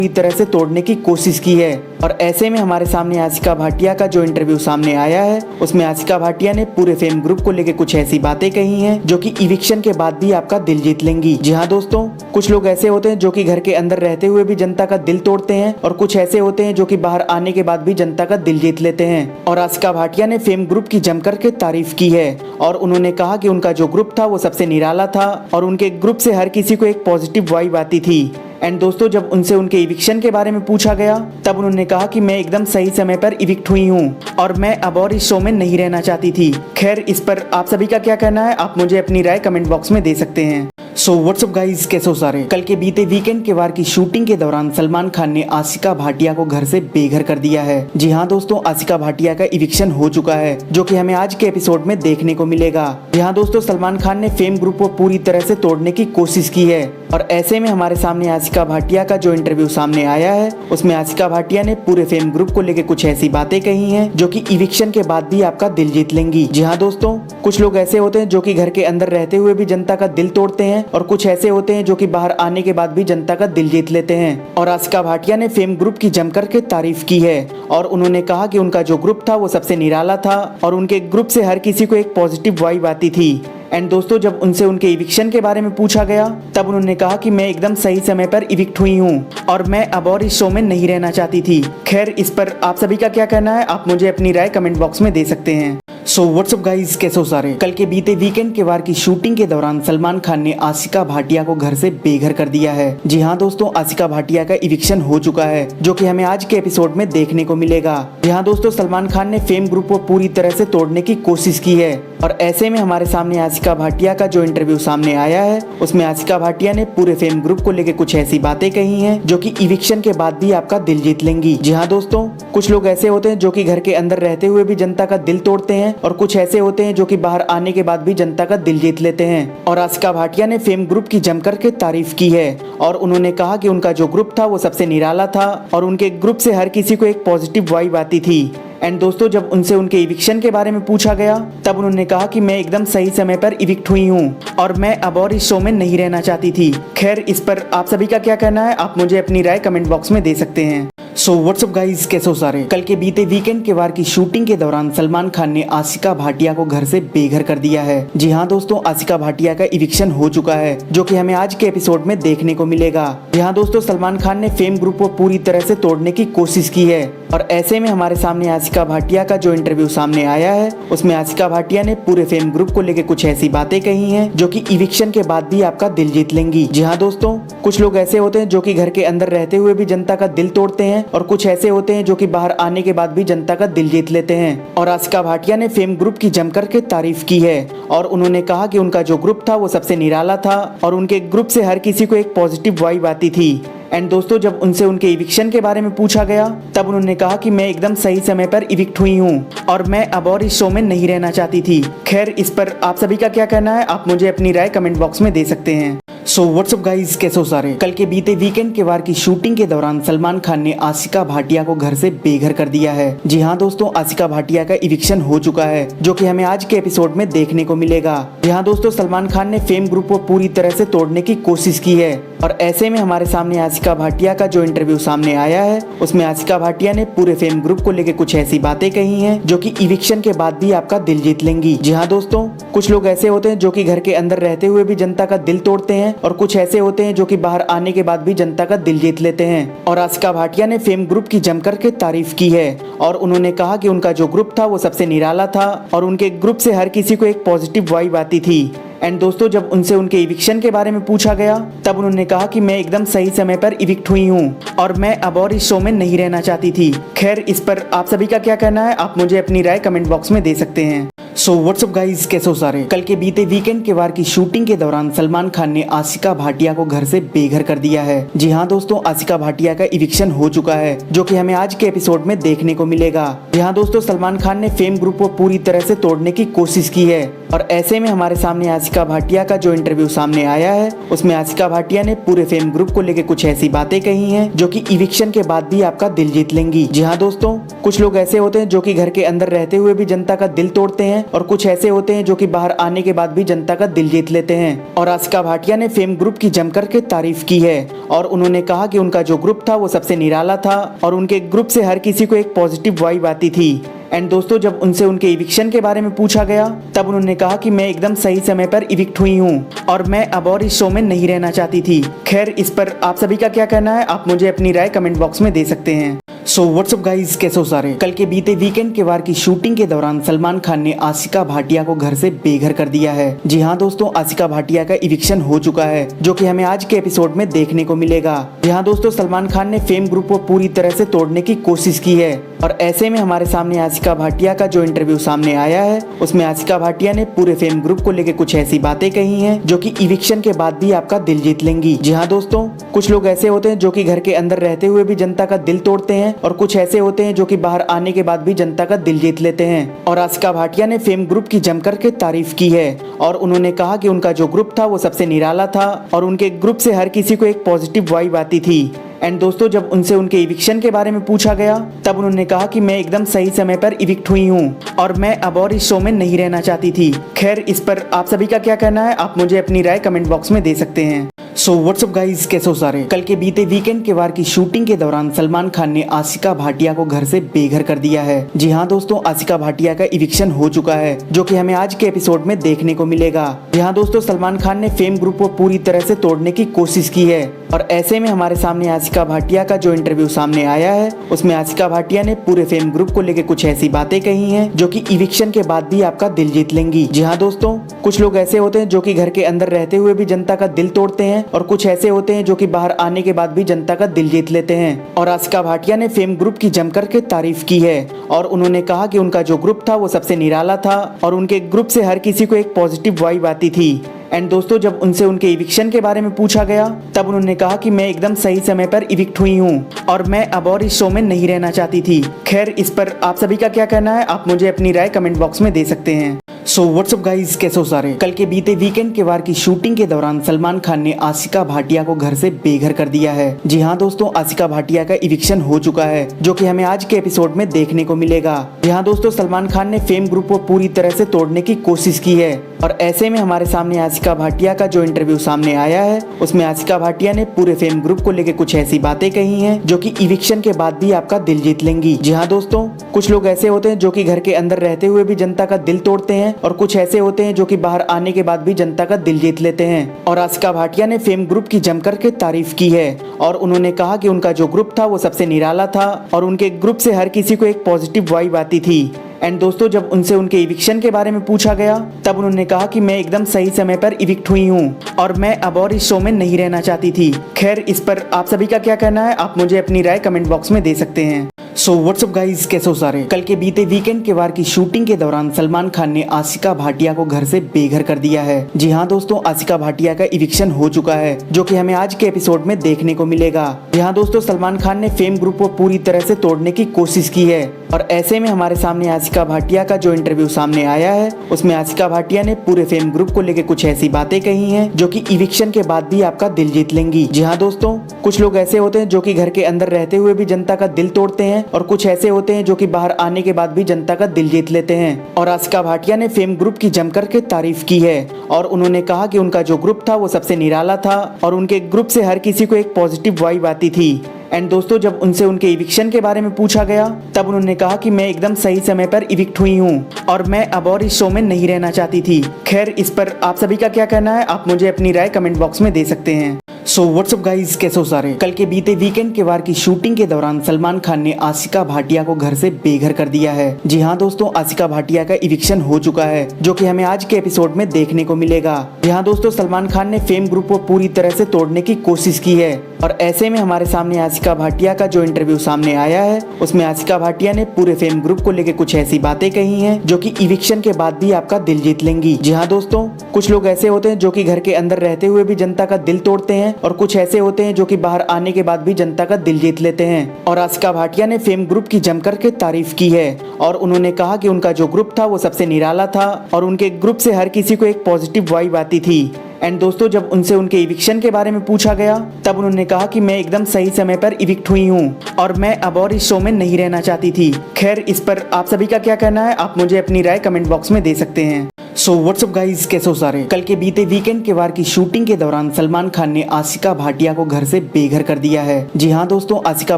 पूरी तरह से तोड़ने की कोशिश की है। और ऐसे में हमारे सामने आशिका भाटिया का जो इंटरव्यू सामने आया है उसमें आशिका भाटिया ने पूरे फेम ग्रुप को लेकर कुछ ऐसी बातें कही हैं जो कि इविक्शन के बाद भी आपका दिल जीत लेंगी। जी हाँ दोस्तों, कुछ लोग ऐसे होते हैं जो कि घर के अंदर रहते हुए भी जनता का दिल तोड़ते हैं और कुछ ऐसे होते हैं जो कि बाहर आने के बाद भी जनता का दिल जीत लेते हैं। और आशिका भाटिया ने फेम ग्रुप की जमकर के तारीफ की है और उन्होंने कहा कि उनका जो ग्रुप था वो सबसे निराला था और उनके ग्रुप से हर किसी को एक पॉजिटिव वाइब आती थी। एंड दोस्तों, जब उनसे उनके इविक्शन के बारे में पूछा गया तब उन्होंने कहा कि मैं एकदम सही समय पर इविक्ट हुई हूँ और मैं अब और इस शो में नहीं रहना चाहती थी। खैर, इस पर आप सभी का क्या कहना है, आप मुझे अपनी राय कमेंट बॉक्स में दे सकते हैं। सो व्हाट्सअप गाइज, कैसे हो सारे। कल के बीते वीकेंड के वार की शूटिंग के दौरान सलमान खान ने आशिका भाटिया को घर से बेघर कर दिया है। जी हाँ दोस्तों, आशिका भाटिया का इविक्शन हो चुका है जो कि हमें आज के एपिसोड में देखने को मिलेगा। जी हाँ दोस्तों, सलमान खान ने फेम ग्रुप को पूरी तरह से तोड़ने की कोशिश की है और ऐसे में हमारे सामने आशिका भाटिया का जो इंटरव्यू सामने आया है उसमें आशिका भाटिया ने पूरे फेम ग्रुप को लेकर कुछ ऐसी बातें कही हैं जो कि इविक्शन के बाद भी आपका दिल जीत लेंगी। जी हाँ दोस्तों, कुछ लोग ऐसे होते हैं जो कि घर के अंदर रहते हुए भी जनता का दिल तोड़ते हैं और कुछ ऐसे होते हैं जो कि बाहर आने के बाद भी जनता का दिल जीत लेते हैं। और आशिका भाटिया ने फेम ग्रुप की जमकर के तारीफ की है और उन्होंने कहा कि उनका जो ग्रुप था वो सबसे निराला था और उनके ग्रुप से हर किसी को एक पॉजिटिव वाइब आती थी। एंड दोस्तों, जब उनसे उनके इविक्शन के बारे में पूछा गया तब उन्होंने कहा कि मैं एकदम सही समय पर इविक्ट हुई हूँ और मैं अब और इस शो में नहीं रहना चाहती थी। खैर, इस पर आप सभी का क्या कहना है, आप मुझे अपनी राय कमेंट बॉक्स में दे सकते हैं। सो व्हाट्सअप गाइज, कैसे हो सारे। कल के बीते वीकेंड के वार की शूटिंग के दौरान सलमान खान ने आशिका भाटिया को घर से बेघर कर दिया है। जी हाँ दोस्तों, आशिका भाटिया का इविक्शन हो चुका है जो कि हमें आज के एपिसोड में देखने को मिलेगा। जी हाँ दोस्तों, सलमान खान ने फेम ग्रुप को पूरी तरह से तोड़ने की कोशिश की है और ऐसे में हमारे सामने आशिका भाटिया का जो इंटरव्यू सामने आया है उसमें आशिका भाटिया ने पूरे फेम ग्रुप को लेकर कुछ ऐसी बातें कही हैं जो कि इविक्शन के बाद भी आपका दिल जीत लेंगी। जी हाँ दोस्तों, कुछ लोग ऐसे होते हैं जो कि घर के अंदर रहते हुए भी जनता का दिल तोड़ते हैं और कुछ ऐसे होते हैं जो कि बाहर आने के बाद भी जनता का दिल जीत लेते हैं। और आशिका भाटिया ने फेम ग्रुप की जमकर के तारीफ की है और उन्होंने कहा कि उनका जो ग्रुप था वो सबसे निराला था और उनके ग्रुप से हर किसी को एक पॉजिटिव वाइब आती थी। एंड दोस्तों, जब उनसे उनके इविक्शन के बारे में पूछा गया तब उन्होंने कहा कि मैं एकदम सही समय पर इविक्ट हुई हूँ और मैं अब और इस शो में नहीं रहना चाहती थी। खैर, इस पर आप सभी का क्या कहना है, आप मुझे अपनी राय कमेंट बॉक्स में दे सकते हैं। सो व्हाट्सअप गाइज, कैसे हो सारे। कल के बीते वीकेंड के वार की शूटिंग के दौरान सलमान खान ने आशिका भाटिया को घर से बेघर कर दिया है। जी हाँ दोस्तों, आशिका भाटिया का इविक्शन हो चुका है जो कि हमें आज के एपिसोड में देखने को मिलेगा। जी हाँ दोस्तों, सलमान खान ने फेम ग्रुप को पूरी तरह से तोड़ने की कोशिश की है और ऐसे में हमारे सामने आशिका भाटिया का जो इंटरव्यू सामने आया है उसमें आशिका भाटिया ने पूरे फेम ग्रुप को लेकर कुछ ऐसी बातें कही हैं जो कि इविक्शन के बाद भी आपका दिल जीत लेंगी। जी हाँ दोस्तों, कुछ लोग ऐसे होते हैं जो कि घर के अंदर रहते हुए भी जनता का दिल तोड़ते हैं और कुछ ऐसे होते हैं जो कि बाहर आने के बाद भी जनता का दिल जीत लेते हैं। और आशिका भाटिया ने फेम ग्रुप की जमकर के तारीफ की है और उन्होंने कहा कि उनका जो ग्रुप था वो सबसे निराला था और उनके ग्रुप से हर किसी को एक पॉजिटिव वाइब आती थी। एंड दोस्तों, जब उनसे उनके इविक्शन के बारे में पूछा गया तब उन्होंने कहा कि मैं एकदम सही समय पर इविक्ट हुई हूँ और मैं अब और इस शो में नहीं रहना चाहती थी। खैर, इस पर आप सभी का क्या कहना है, आप मुझे अपनी राय कमेंट बॉक्स में दे सकते हैं। सो व्हाट्सअप गाइज, कैसे हो सारे। कल के बीते वीकेंड के वार की शूटिंग के दौरान सलमान खान ने आशिका भाटिया को घर से बेघर कर दिया है। जी हाँ दोस्तों, आशिका भाटिया का इविक्शन हो चुका है जो कि हमें आज के एपिसोड में देखने को मिलेगा। जी हाँ दोस्तों, सलमान खान ने फेम ग्रुप को पूरी तरह से तोड़ने की कोशिश की है और ऐसे में हमारे सामने आशिका भाटिया का जो इंटरव्यू सामने आया है उसमें आशिका भाटिया ने पूरे फेम ग्रुप को लेकर कुछ ऐसी बातें कही हैं जो कि इविक्शन के बाद भी आपका दिल जीत लेंगी। जी हाँ दोस्तों, कुछ लोग ऐसे होते हैं जो कि घर के अंदर रहते हुए भी जनता का दिल तोड़ते हैं और कुछ ऐसे होते हैं जो कि बाहर आने के बाद भी जनता का दिल जीत लेते हैं। और आशिका भाटिया ने फेम ग्रुप की जमकर के तारीफ की है और उन्होंने कहा कि उनका जो ग्रुप था वो सबसे निराला था और उनके ग्रुप से हर किसी को एक पॉजिटिव वाइब आती थी। एंड दोस्तों, जब उनसे उनके इविक्शन के बारे में पूछा गया तब उन्होंने कहा कि मैं एकदम सही समय पर इविक्ट हुई हूँ और मैं अब और इस शो में नहीं रहना चाहती थी। खैर, इस पर आप सभी का क्या कहना है, आप मुझे अपनी राय कमेंट बॉक्स में दे सकते हैं। सो व्हाट्सअप गाइज, कैसे हो सारे। कल के बीते वीकेंड के वार की शूटिंग के दौरान सलमान खान ने आशिका भाटिया को घर से बेघर कर दिया है। जी हाँ दोस्तों, आशिका भाटिया का इविक्शन हो चुका है जो कि हमें आज के एपिसोड में देखने को मिलेगा। जी हाँ दोस्तों, सलमान खान ने फेम ग्रुप को पूरी तरह से तोड़ने की कोशिश की है और ऐसे में हमारे सामने आशिका भाटिया का जो इंटरव्यू सामने आया है उसमें आशिका भाटिया ने पूरे फेम ग्रुप को लेकर कुछ ऐसी बातें कही हैं जो कि इविक्शन के बाद भी आपका दिल जीत लेंगी। जी हाँ दोस्तों, कुछ लोग ऐसे होते हैं जो कि घर के अंदर रहते हुए भी जनता का दिल तोड़ते हैं हैं और कुछ ऐसे होते हैं जो कि बाहर आने के बाद भी जनता का दिल जीत लेते हैं। और आशिका भाटिया ने फेम ग्रुप की जमकर के तारीफ की है और उन्होंने कहा कि उनका जो ग्रुप था वो सबसे निराला था और उनके ग्रुप से हर किसी को एक पॉजिटिव वाइब आती थी। एंड दोस्तों, जब उनसे उनके इविक्शन के बारे में पूछा गया तब उन्होंने कहा कि मैं एकदम सही समय पर इविक्ट हुई हूँ और मैं अब और इस शो में नहीं रहना चाहती थी। खैर, इस पर आप सभी का क्या कहना है, आप मुझे अपनी राय कमेंट बॉक्स में दे सकते हैं। सो व्हाट्सअप गाइज, कैसे हो सारे। कल के बीते वीकेंड के वार की शूटिंग के दौरान सलमान खान ने आशिका भाटिया को घर से बेघर कर दिया है। जी हाँ दोस्तों, आशिका भाटिया का इविक्शन हो चुका है जो कि हमें आज के एपिसोड में देखने को मिलेगा। जी हाँ दोस्तों, सलमान खान ने फेम ग्रुप को पूरी तरह से तोड़ने की कोशिश की है और ऐसे में हमारे सामने आशिका भाटिया का जो इंटरव्यू सामने आया है उसमें आशिका भाटिया ने पूरे फेम ग्रुप को लेकर कुछ ऐसी बातें कही हैं जो कि इविक्शन के बाद भी आपका दिल जीत लेंगी। जी हाँ दोस्तों, कुछ लोग ऐसे होते हैं जो कि घर के अंदर रहते हुए भी जनता का दिल तोड़ते हैं और कुछ ऐसे होते हैं जो कि बाहर आने के बाद भी जनता का दिल जीत लेते हैं। और आशिका भाटिया ने फेम ग्रुप की जमकर के तारीफ की है और उन्होंने कहा कि उनका जो ग्रुप था वो सबसे निराला था और उनके ग्रुप से हर किसी को एक पॉजिटिव वाइब आती थी। एंड दोस्तों, जब उनसे उनके इविक्शन के बारे में पूछा गया तब उन्होंने कहा कि मैं एकदम सही समय पर इविक्ट हुई हूँ और मैं अब और इस शो में नहीं रहना चाहती थी। खैर, इस पर आप सभी का क्या कहना है, आप मुझे अपनी राय कमेंट बॉक्स में दे सकते हैं। सो व्हाट्सअप गाइज, कैसे हो सारे। कल के बीते वीकेंड के वार की शूटिंग के दौरान सलमान खान ने आशिका भाटिया को घर से बेघर कर दिया है। जी हाँ दोस्तों, आशिका भाटिया का इविक्शन हो चुका है जो कि हमें आज के एपिसोड में देखने को मिलेगा। जी हाँ दोस्तों, सलमान खान ने फेम ग्रुप को पूरी तरह से तोड़ने की कोशिश की है और ऐसे में हमारे सामने आशिका भाटिया का जो इंटरव्यू सामने आया है उसमें आशिका भाटिया ने पूरे फेम ग्रुप को लेकर कुछ ऐसी बातें कही हैं जो कि इविक्शन के बाद भी आपका दिल जीत लेंगी। जी हाँ दोस्तों, कुछ लोग ऐसे होते हैं जो कि घर के अंदर रहते हुए भी जनता का दिल तोड़ते हैं और कुछ ऐसे होते हैं जो कि बाहर आने के बाद भी जनता का दिल जीत लेते हैं। और आशिका भाटिया ने फेम ग्रुप की जमकर के तारीफ की है और उन्होंने कहा कि उनका जो ग्रुप था वो सबसे निराला था और उनके ग्रुप से हर किसी को एक पॉजिटिव वाइब आती थी। एंड दोस्तों, जब उनसे उनके इविक्शन के बारे में पूछा गया तब उन्होंने कहा कि मैं एकदम सही समय पर इविक्ट हुई हूँ और मैं अब और इस शो में नहीं रहना चाहती थी। खैर, इस पर आप सभी का क्या कहना है, आप मुझे अपनी राय कमेंट बॉक्स में दे सकते हैं। सो व्हाट्सअप गाइज, कैसे हो सारे। कल के बीते वीकेंड के वार की शूटिंग के दौरान सलमान खान ने आशिका भाटिया को घर से बेघर कर दिया है। जी हाँ दोस्तों, आशिका भाटिया का इविक्शन हो चुका है जो कि हमें आज के एपिसोड में देखने को मिलेगा। जी हाँ दोस्तों, सलमान खान ने फेम ग्रुप को पूरी तरह से तोड़ने की कोशिश की है और ऐसे में हमारे सामने आशिका भाटिया का जो इंटरव्यू सामने आया है उसमें आशिका भाटिया ने पूरे फेम ग्रुप को लेकर कुछ ऐसी बातें कही हैं जो कि इविक्शन के बाद भी आपका दिल जीत लेंगी। जी हाँ दोस्तों, कुछ लोग ऐसे होते हैं जो कि घर के अंदर रहते हुए भी जनता का दिल तोड़ते हैं और कुछ ऐसे होते हैं जो कि बाहर आने के बाद भी जनता का दिल जीत लेते हैं। और आशिका भाटिया ने फेम ग्रुप की जमकर के तारीफ की है और उन्होंने कहा कि उनका जो ग्रुप था वो सबसे निराला था और उनके ग्रुप से हर किसी को एक पॉजिटिव वाइब आती थी। एंड दोस्तों, जब उनसे उनके इविक्शन के बारे में पूछा गया तब उन्होंने कहा कि मैं एकदम सही समय पर इविक्ट हुई हूँ और मैं अब और इस शो में नहीं रहना चाहती थी। खैर, इस पर आप सभी का क्या कहना है, आप मुझे अपनी राय कमेंट बॉक्स में दे सकते हैं। सो व्हाट्सअप गाइज, कैसे हो सारे। कल के बीते वीकेंड के वार की शूटिंग के दौरान सलमान खान ने आशिका भाटिया को घर से बेघर कर दिया है। जी हाँ दोस्तों, आशिका भाटिया का इविक्शन हो चुका है जो कि हमें आज के एपिसोड में देखने को मिलेगा। जी हाँ दोस्तों, सलमान खान ने फेम ग्रुप को पूरी तरह से तोड़ने की कोशिश की है और ऐसे में हमारे सामने आशिका भाटिया का जो इंटरव्यू सामने आया है उसमें आशिका भाटिया ने पूरे फेम ग्रुप को लेकर कुछ ऐसी बातें कही हैं जो कि इविक्शन के बाद भी आपका दिल जीत लेंगी। जी हाँ दोस्तों, कुछ लोग ऐसे होते हैं जो कि घर के अंदर रहते हुए भी जनता का दिल तोड़ते हैं और कुछ ऐसे होते हैं जो कि बाहर आने के बाद भी जनता का दिल जीत लेते हैं। और आशिका भाटिया ने फेम ग्रुप की जमकर के तारीफ की है और उन्होंने कहा कि उनका जो ग्रुप था वो सबसे निराला था और उनके ग्रुप से हर किसी को एक पॉजिटिव वाइब आती थी। एंड दोस्तों, जब उनसे उनके इविक्शन के बारे में पूछा गया तब उन्होंने कहा कि मैं एकदम सही समय पर इविक्ट हुई हूँ और मैं अब और इस शो में नहीं रहना चाहती थी। खैर, इस पर आप सभी का क्या कहना है, आप मुझे अपनी राय कमेंट बॉक्स में दे सकते हैं। सो व्हाट्सअप गाइज, कैसे हो सारे। कल के बीते वीकेंड के वार की शूटिंग के दौरान सलमान खान ने आशिका भाटिया को घर से बेघर कर दिया है। जी हाँ दोस्तों, आशिका भाटिया का इविक्शन हो चुका है जो कि हमें आज के एपिसोड में देखने को मिलेगा। जी हाँ दोस्तों, सलमान खान ने फेम ग्रुप को पूरी तरह से तोड़ने की कोशिश की है और ऐसे में हमारे सामने आशिका भाटिया का जो इंटरव्यू सामने आया है उसमें आशिका भाटिया ने पूरे फेम ग्रुप को लेकर कुछ ऐसी बातें कही हैं जो कि इविक्शन के बाद भी आपका दिल जीत लेंगी। जी हाँ दोस्तों, कुछ लोग ऐसे होते हैं जो कि घर के अंदर रहते हुए भी जनता का दिल तोड़ते हैं और कुछ ऐसे होते हैं जो कि बाहर आने के बाद भी जनता का दिल जीत लेते हैं। और आशिका भाटिया ने फेम ग्रुप की जमकर के तारीफ की है और उन्होंने कहा कि उनका जो ग्रुप था वो सबसे निराला था और उनके ग्रुप से हर किसी को एक पॉजिटिव वाइब आती थी। एंड दोस्तों जब उनसे उनके इविक्शन के बारे में पूछा गया तब उन्होंने कहा कि मैं एकदम सही समय पर इविक्ट हुई हूँ और मैं अब और इस शो में नहीं रहना चाहती थी। खैर इस पर आप सभी का क्या कहना है, आप मुझे अपनी राय कमेंट बॉक्स में दे सकते हैं। सो व्हाट्सअप गाइज, कैसे हो सारे। कल के बीते वीकेंड के वार की शूटिंग के दौरान सलमान खान ने आशिका भाटिया को घर से बेघर कर दिया है। जी हाँ दोस्तों, आशिका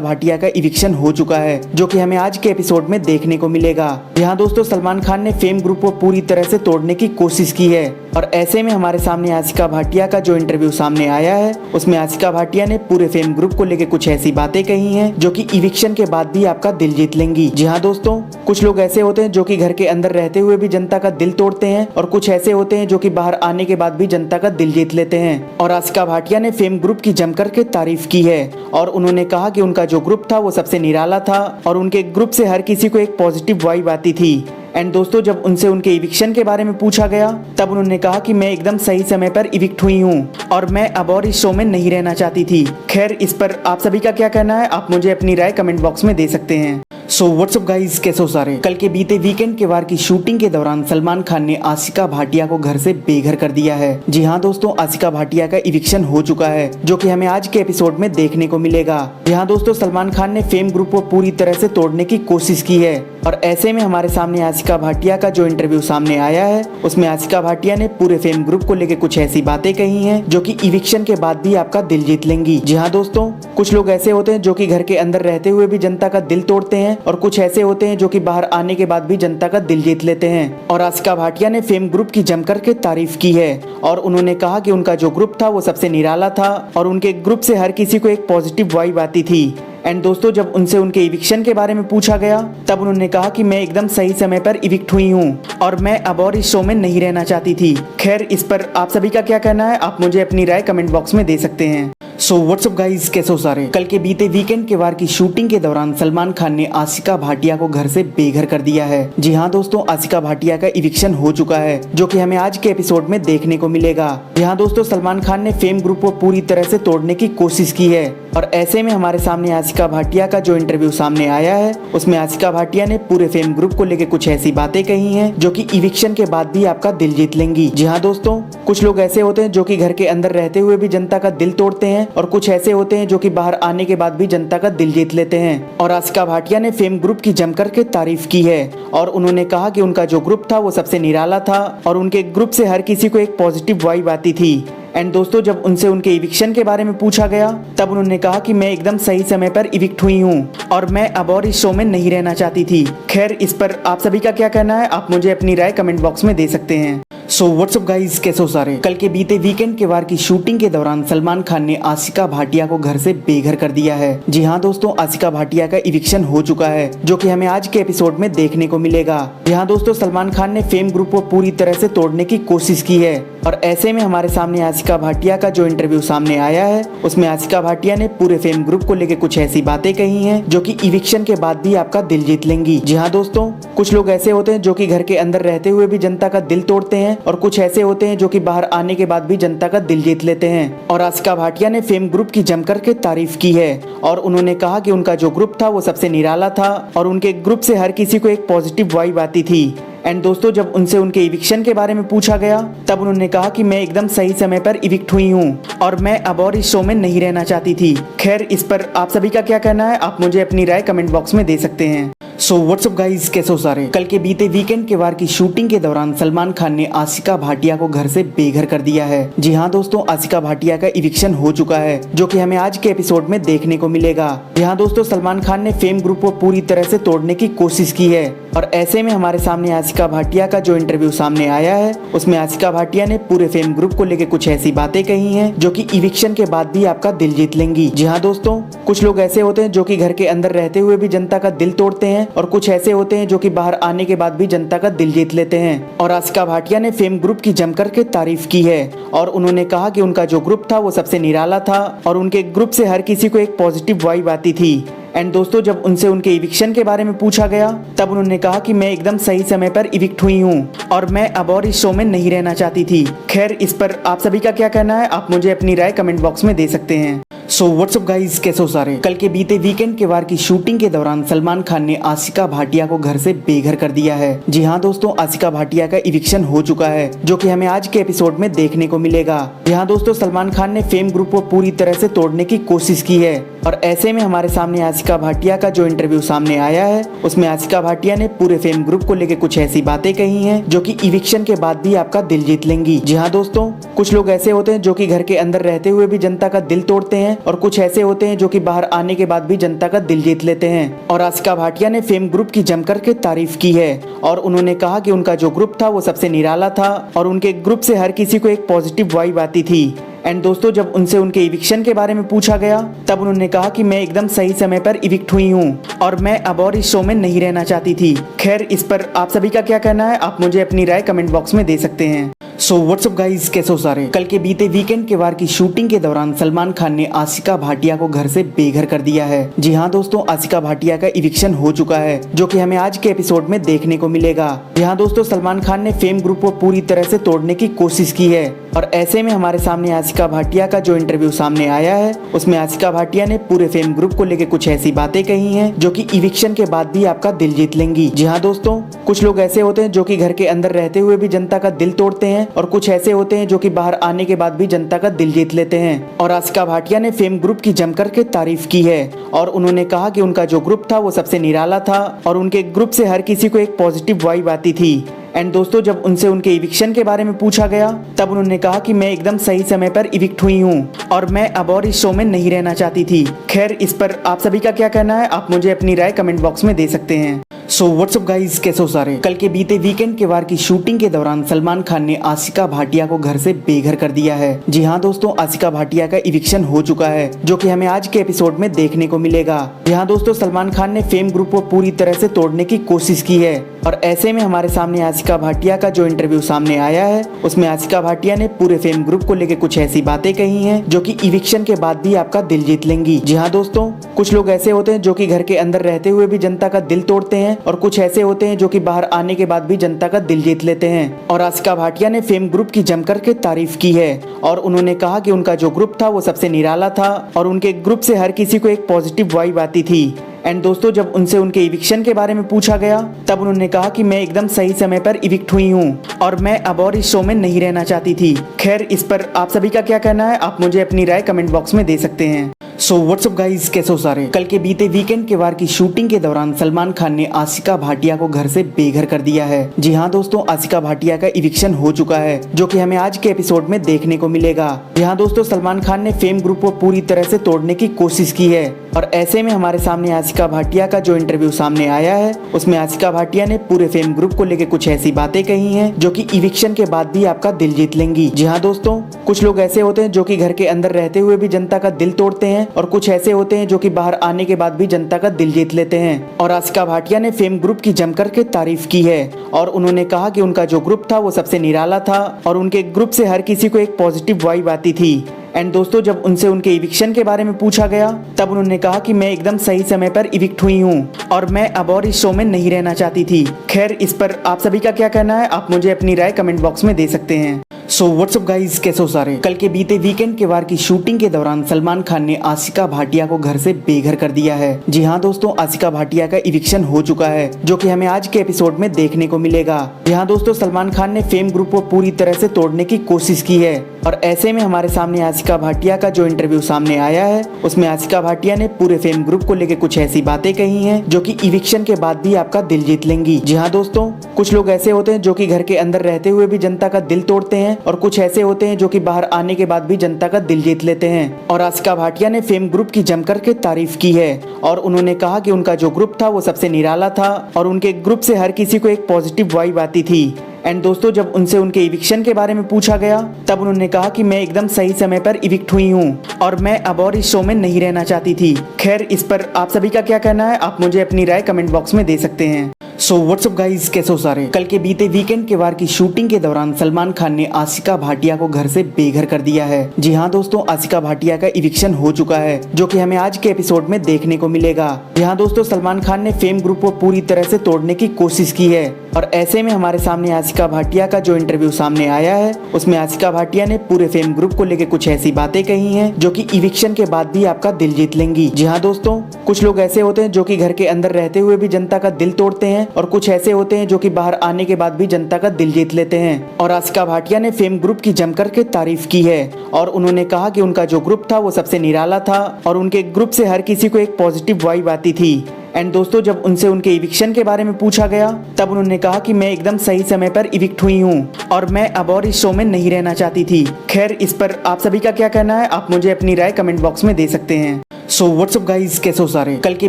भाटिया का इविक्शन हो चुका है जो कि हमें आज के एपिसोड में देखने को मिलेगा। जी हाँ दोस्तों, सलमान खान ने फेम ग्रुप को पूरी तरह से तोड़ने की कोशिश की है और ऐसे में हमारे सामने आशिका भाटिया का जो इंटरव्यू सामने आया है उसमें आशिका भाटिया ने पूरे फेम ग्रुप को लेकर कुछ ऐसी बातें कही हैं जो कि इविक्शन के बाद भी आपका दिल जीत लेंगी। जी हाँ दोस्तों, कुछ लोग ऐसे होते हैं जो कि घर के अंदर रहते हुए भी जनता का दिल तोड़ते हैं और कुछ ऐसे होते हैं जो कि बाहर आने के बाद भी जनता का दिल जीत लेते हैं। और आशिका भाटिया ने फेम ग्रुप की जमकर के तारीफ की है और उन्होंने कहा कि उनका जो ग्रुप था वो सबसे निराला था और उनके ग्रुप से हर किसी को एक पॉजिटिव वाइब आती थी। एंड दोस्तों जब उनसे उनके इविक्शन के बारे में पूछा गया तब उन्होंने कहा कि मैं एकदम सही समय पर इविक्ट हुई हूँ और मैं अब और इस शो में नहीं रहना चाहती थी। खैर इस पर आप सभी का क्या कहना है, आप मुझे अपनी राय कमेंट बॉक्स में दे सकते हैं। सो व्हाट्सअप गाइज, कैसे हो सारे। कल के बीते वीकेंड के वार की शूटिंग के दौरान सलमान खान ने आशिका भाटिया को घर से बेघर कर दिया है। जी हाँ दोस्तों, आशिका भाटिया का इविक्शन हो चुका है जो कि हमें आज के एपिसोड में देखने को मिलेगा। जी हाँ दोस्तों, सलमान खान ने फेम ग्रुप को पूरी तरह से तोड़ने की कोशिश की है और ऐसे में हमारे सामने आशिका भाटिया का जो इंटरव्यू सामने आया है उसमें आशिका भाटिया ने पूरे फेम ग्रुप को लेकर कुछ ऐसी बातें कही हैं जो कि इविक्शन के बाद भी आपका दिल जीत लेंगी। जी हाँ दोस्तों, कुछ लोग ऐसे होते हैं जो कि घर के अंदर रहते हुए भी जनता का दिल तोड़ते हैं और कुछ ऐसे होते हैं जो कि बाहर आने के बाद भी जनता का दिल जीत लेते हैं। और आशिका भाटिया ने फेम ग्रुप की जमकर के तारीफ की है और उन्होंने कहा कि उनका जो ग्रुप था वो सबसे निराला था और उनके ग्रुप से हर किसी को एक पॉजिटिव वाइब आती थी। एंड दोस्तों जब उनसे उनके इविक्शन के बारे में पूछा गया तब उन्होंने कहा कि मैं एकदम सही समय पर इविक्ट हुई हूँ और मैं अब और इस शो में नहीं रहना चाहती थी। खैर इस पर आप सभी का क्या कहना है, आप मुझे अपनी राय कमेंट बॉक्स में दे सकते हैं। सो व्हाट्सअप गाइज, कैसे हो सारे। कल के बीते वीकेंड के वार की शूटिंग के दौरान सलमान खान ने आशिका भाटिया को घर से बेघर कर दिया है। जी हाँ दोस्तों, आशिका भाटिया का इविक्शन हो चुका है जो कि हमें आज के एपिसोड में देखने को मिलेगा। जी हाँ दोस्तों, सलमान खान ने फेम ग्रुप को पूरी तरह से तोड़ने की कोशिश की है और ऐसे में हमारे सामने आशिका भाटिया का जो इंटरव्यू सामने आया है उसमें आशिका भाटिया ने पूरे फेम ग्रुप को लेकर कुछ ऐसी बातें कही हैं जो कि इविक्शन के बाद भी आपका दिल जीत लेंगी। जी हाँ दोस्तों, कुछ लोग ऐसे होते हैं जो कि घर के अंदर रहते हुए भी जनता का दिल तोड़ते हैं और कुछ ऐसे होते हैं जो कि बाहर आने के बाद भी जनता का दिल जीत लेते हैं। और आशिका भाटिया ने फेम ग्रुप की जमकर के तारीफ की है और उन्होंने कहा कि उनका जो ग्रुप था वो सबसे निराला था और उनके ग्रुप से हर किसी को एक पॉजिटिव वाइब आती थी। एंड दोस्तों जब उनसे उनके इविक्शन के बारे में पूछा गया तब उन्होंने कहा कि मैं एकदम सही समय पर इविक्ट हुई हूँ और मैं अब और इस शो में नहीं रहना चाहती थी। खैर इस पर आप सभी का क्या कहना है, आप मुझे अपनी राय कमेंट बॉक्स में दे सकते हैं। सो व्हाट्सअप गाइज, कैसे हो सारे। कल के बीते वीकेंड के वार की शूटिंग के दौरान सलमान खान ने आशिका भाटिया को घर से बेघर कर दिया है। जी हाँ दोस्तों, आशिका भाटिया का इविक्शन हो चुका है जो कि हमें आज के एपिसोड में देखने को मिलेगा। जी हाँ दोस्तों, सलमान खान ने फेम ग्रुप को पूरी तरह से तोड़ने की कोशिश की है और ऐसे में हमारे सामने आशिका भाटिया का जो इंटरव्यू सामने आया है उसमें आशिका भाटिया ने पूरे फेम ग्रुप को लेकर कुछ ऐसी बातें कही हैं जो कि इविक्शन के बाद भी आपका दिल जीत लेंगी। जी हाँ दोस्तों, कुछ लोग ऐसे होते हैं जो कि घर के अंदर रहते हुए भी जनता का दिल तोड़ते हैं और कुछ ऐसे होते हैं जो कि बाहर आने के बाद भी जनता का दिल जीत लेते हैं। और आशिका भाटिया ने फेम ग्रुप की जमकर के तारीफ की है और उन्होंने कहा कि उनका जो ग्रुप था वो सबसे निराला था और उनके ग्रुप से हर किसी को एक पॉजिटिव वाइब आती थी। एंड दोस्तों जब उनसे उनके इविक्शन के बारे में पूछा गया तब उन्होंने कहा कि मैं एकदम सही समय पर इविक्ट हुई हूँ और मैं अब और इस शो में नहीं रहना चाहती थी। खैर इस पर आप सभी का क्या कहना है, आप मुझे अपनी राय कमेंट बॉक्स में दे सकते हैं। सो व्हाट्सअप गाइज, कैसे हो सारे। कल के बीते वीकेंड के वार की शूटिंग के दौरान सलमान खान ने आशिका भाटिया को घर से बेघर कर दिया है। जी हाँ दोस्तों, आशिका भाटिया का इविक्शन हो चुका है जो कि हमें आज के एपिसोड में देखने को मिलेगा। जी हाँ दोस्तों, सलमान खान ने फेम ग्रुप को पूरी तरह से तोड़ने की कोशिश की है और ऐसे में हमारे सामने आशिका भाटिया का जो इंटरव्यू सामने आया है उसमें आशिका भाटिया ने पूरे फेम ग्रुप को लेकर कुछ ऐसी बातें कही हैं जो कि इविक्शन के बाद भी आपका दिल जीत लेंगी। जी हाँ दोस्तों, कुछ लोग ऐसे होते हैं जो कि घर के अंदर रहते हुए भी जनता का दिल तोड़ते हैं और कुछ ऐसे होते हैं जो कि बाहर आने के बाद भी जनता का दिल जीत लेते हैं। और आशिका भाटिया ने फेम ग्रुप की जमकर के तारीफ की है और उन्होंने कहा कि उनका जो ग्रुप था वो सबसे निराला था और उनके ग्रुप से हर किसी को एक पॉजिटिव वाइब आती थी। एंड दोस्तों जब उनसे उनके इविक्शन के बारे में पूछा गया तब उन्होंने कहा कि मैं एकदम सही समय पर इविक्ट हुई हूँ और मैं अब और इस शो में नहीं रहना चाहती थी। खैर इस पर आप सभी का क्या कहना है, आप मुझे अपनी राय कमेंट बॉक्स में दे सकते हैं। सो व्हाट्सअप गाइस, कैसे हो सारे। कल के बीते वीकेंड के वार की शूटिंग के दौरान सलमान खान ने आशिका भाटिया को घर से बेघर कर दिया है। जी हाँ दोस्तों, आशिका भाटिया का इविक्शन हो चुका है, जो कि हमें आज के एपिसोड में देखने को मिलेगा। जी हाँ दोस्तों, सलमान खान ने फेम ग्रुप को पूरी तरह से तोड़ने की कोशिश की है और ऐसे में हमारे सामने आशिका भाटिया का जो इंटरव्यू सामने आया है, उसमें आशिका भाटिया ने पूरे फेम ग्रुप को लेकर कुछ ऐसी बातें कही हैं जो कि इविक्शन के बाद भी आपका दिल जीत लेंगी। जी हाँ दोस्तों, कुछ लोग ऐसे होते हैं जो कि घर के अंदर रहते हुए भी जनता का दिल तोड़ते हैं और कुछ ऐसे होते हैं जो कि बाहर आने के बाद भी जनता का दिल जीत लेते हैं। और आशिका भाटिया ने फेम ग्रुप की जमकर के तारीफ की है और उन्होंने कहा कि उनका जो ग्रुप था वो सबसे निराला था और उनके ग्रुप से हर किसी को एक पॉजिटिव वाइब आती थी। एंड दोस्तों, जब उनसे उनके इविक्शन के बारे में पूछा गया तब उन्होंने कहा कि मैं एकदम सही समय पर इविक्ट हुई हूँ और मैं अब और इस शो में नहीं रहना चाहती थी। खैर, इस पर आप सभी का क्या कहना है, आप मुझे अपनी राय कमेंट बॉक्स में दे सकते हैं। सो व्हाट्सअप गाइस, कैसे हो सारे। कल के बीते वीकेंड के वार की शूटिंग के दौरान सलमान खान ने आशिका भाटिया को घर से बेघर कर दिया है। जी हाँ दोस्तों, आशिका भाटिया का इविक्शन हो चुका है, जो कि हमें आज के एपिसोड में देखने को मिलेगा। जी हाँ दोस्तों, सलमान खान ने फेम ग्रुप को पूरी तरह से तोड़ने की कोशिश की है और ऐसे में हमारे सामने आशिका भाटिया का जो इंटरव्यू सामने आया है, उसमें आशिका भाटिया ने पूरे फेम ग्रुप को लेकर कुछ ऐसी बातें कही हैं जो कि इविक्शन के बाद भी आपका दिल जीत लेंगी। जी हाँ दोस्तों, कुछ लोग ऐसे होते हैं जो कि घर के अंदर रहते हुए भी जनता का दिल तोड़ते हैं और कुछ ऐसे होते हैं जो कि बाहर आने के बाद भी जनता का दिल जीत लेते हैं। और आशिका भाटिया ने फेम ग्रुप की जमकर के तारीफ की है और उन्होंने कहा कि उनका जो ग्रुप था वो सबसे निराला था और उनके ग्रुप से हर किसी को एक पॉजिटिव वाइब आती थी। एंड दोस्तों, जब उनसे उनके इविक्शन के बारे में पूछा गया तब उन्होंने कहा कि मैं एकदम सही समय पर इविक्ट हुई हूँ और मैं अब और इस शो में नहीं रहना चाहती थी। खैर, इस पर आप सभी का क्या कहना है, आप मुझे अपनी राय कमेंट बॉक्स में दे सकते हैं। सो व्हाट्सअप गाइस, कैसे हो सारे। कल के बीते वीकेंड के वार की शूटिंग के दौरान सलमान खान ने आशिका भाटिया को घर से बेघर कर दिया है। जी हाँ दोस्तों, आशिका भाटिया का इविक्शन हो चुका है, जो कि हमें आज के एपिसोड में देखने को मिलेगा। जी हाँ दोस्तों, सलमान खान ने फेम ग्रुप को पूरी तरह से तोड़ने की कोशिश की है और ऐसे में हमारे सामने आशिका भाटिया का जो इंटरव्यू सामने आया है, उसमें आशिका भाटिया ने पूरे फेम ग्रुप को लेकर कुछ ऐसी बातें कही हैं जो कि इविक्शन के बाद भी आपका दिल जीत लेंगी। जी हाँ दोस्तों, कुछ लोग ऐसे होते हैं जो कि घर के अंदर रहते हुए भी जनता का दिल तोड़ते हैं और कुछ ऐसे होते हैं जो कि बाहर आने के बाद भी जनता का दिल जीत लेते हैं। और आशिका भाटिया ने फेम ग्रुप की जमकर के तारीफ की है और उन्होंने कहा कि उनका जो ग्रुप था वो सबसे निराला था और उनके ग्रुप से हर किसी को एक पॉजिटिव वाइब आती थी। एंड दोस्तों, जब उनसे उनके इविक्शन के बारे में पूछा गया तब उन्होंने कहा कि मैं एकदम सही समय पर इविक्ट हुई हूँ और मैं अब और इस शो में नहीं रहना चाहती थी। खैर, इस पर आप सभी का क्या कहना है, आप मुझे अपनी राय कमेंट बॉक्स में दे सकते हैं। सो व्हाट्सअप गाइस, कैसे हो सारे। कल के बीते वीकेंड के वार की शूटिंग के दौरान सलमान खान ने आशिका भाटिया को घर से बेघर कर दिया है। जी हाँ दोस्तों, आशिका भाटिया का इविक्शन हो चुका है, जो कि हमें आज के एपिसोड में देखने को मिलेगा। जी हाँ दोस्तों, सलमान खान ने फेम ग्रुप को पूरी तरह से तोड़ने की कोशिश की है और ऐसे में हमारे सामने आशिका भाटिया का जो इंटरव्यू सामने आया है, उसमें आशिका भाटिया ने पूरे फेम ग्रुप को लेकर कुछ ऐसी बातें कही हैं जो कि इविक्शन के बाद भी आपका दिल जीत लेंगी। जी हाँ दोस्तों, कुछ लोग ऐसे होते हैं जो कि घर के अंदर रहते हुए भी जनता का दिल तोड़ते हैं और कुछ ऐसे होते हैं जो कि बाहर आने के बाद भी जनता का दिल जीत लेते हैं। और आशिका भाटिया ने फेम ग्रुप की जमकर के तारीफ की है और उन्होंने कहा कि उनका जो ग्रुप था वो सबसे निराला था और उनके ग्रुप से हर किसी को एक पॉजिटिव वाइब आती थी। एंड दोस्तों, जब उनसे उनके इविक्शन के बारे में पूछा गया तब उन्होंने कहा कि मैं एकदम सही समय पर इविक्ट हुई हूँ और मैं अब और इस शो में नहीं रहना चाहती थी। खैर, इस पर आप सभी का क्या कहना है, आप मुझे अपनी राय कमेंट बॉक्स में दे सकते हैं। सो व्हाट्सअप गाइस, कैसे हो सारे। कल के बीते वीकेंड के वार की शूटिंग के दौरान सलमान खान ने आशिका भाटिया को घर से बेघर कर दिया है। जी हाँ दोस्तों, आशिका भाटिया का इविक्शन हो चुका है, जो कि हमें आज के एपिसोड में देखने को मिलेगा। जी हाँ दोस्तों, सलमान खान ने फेम ग्रुप को पूरी तरह से तोड़ने की कोशिश की है और ऐसे में हमारे सामने आशिका भाटिया का जो इंटरव्यू सामने आया है, उसमें आशिका भाटिया ने पूरे फेम ग्रुप को लेकर कुछ ऐसी बातें कही हैं जो कि इविक्शन के बाद भी आपका दिल जीत लेंगी। जी हाँ दोस्तों, कुछ लोग ऐसे होते हैं जो कि घर के अंदर रहते हुए भी जनता का दिल तोड़ते हैं और कुछ ऐसे होते हैं जो कि बाहर आने के बाद भी जनता का दिल जीत लेते हैं। और आशिका भाटिया ने फेम ग्रुप की जमकर के तारीफ की है और उन्होंने कहा कि उनका जो ग्रुप था वो सबसे निराला था और उनके ग्रुप से हर किसी को एक पॉजिटिव वाइब आती थी। एंड दोस्तों, जब उनसे उनके इविक्शन के बारे में पूछा गया तब उन्होंने कहा कि मैं एकदम सही समय पर इविक्ट हुई हूँ और मैं अब और इस शो में नहीं रहना चाहती थी। खैर, इस पर आप सभी का क्या कहना है, आप मुझे अपनी राय कमेंट बॉक्स में दे सकते हैं। सो व्हाट्सअप गाइस, कैसे हो सारे। कल के बीते वीकेंड के वार की शूटिंग के दौरान सलमान खान ने आशिका भाटिया को घर से बेघर कर दिया है। जी हाँ दोस्तों, आशिका भाटिया का इविक्शन हो चुका है, जो कि हमें आज के एपिसोड में देखने को मिलेगा। जी हाँ दोस्तों, सलमान खान ने फेम ग्रुप को पूरी तरह से तोड़ने की कोशिश की है और ऐसे में हमारे सामने आशिका भाटिया का जो इंटरव्यू सामने आया है, उसमें आशिका भाटिया ने पूरे फेम ग्रुप को लेकर कुछ ऐसी बातें कही हैं जो कि इविक्शन के बाद भी आपका दिल जीत लेंगी। जी हाँ दोस्तों, कुछ लोग ऐसे होते हैं जो कि घर के अंदर रहते हुए भी जनता का दिल तोड़ते हैं और कुछ ऐसे होते हैं जो कि बाहर आने के बाद भी जनता का दिल जीत लेते हैं। और आशिका भाटिया ने फेम ग्रुप की जमकर के तारीफ की है और उन्होंने कहा कि उनका जो ग्रुप था वो सबसे निराला था और उनके ग्रुप से हर किसी को एक पॉजिटिव वाइब आती थी। एंड दोस्तों, जब उनसे उनके इविक्शन के बारे में पूछा गया तब उन्होंने कहा कि मैं एकदम सही समय पर इविक्ट हुई हूँ और मैं अब और इस शो में नहीं रहना चाहती थी। खैर, इस पर आप सभी का क्या कहना है, आप मुझे अपनी राय कमेंट बॉक्स में दे सकते हैं। सो व्हाट्सअप गाइस, कैसे हो सारे। कल के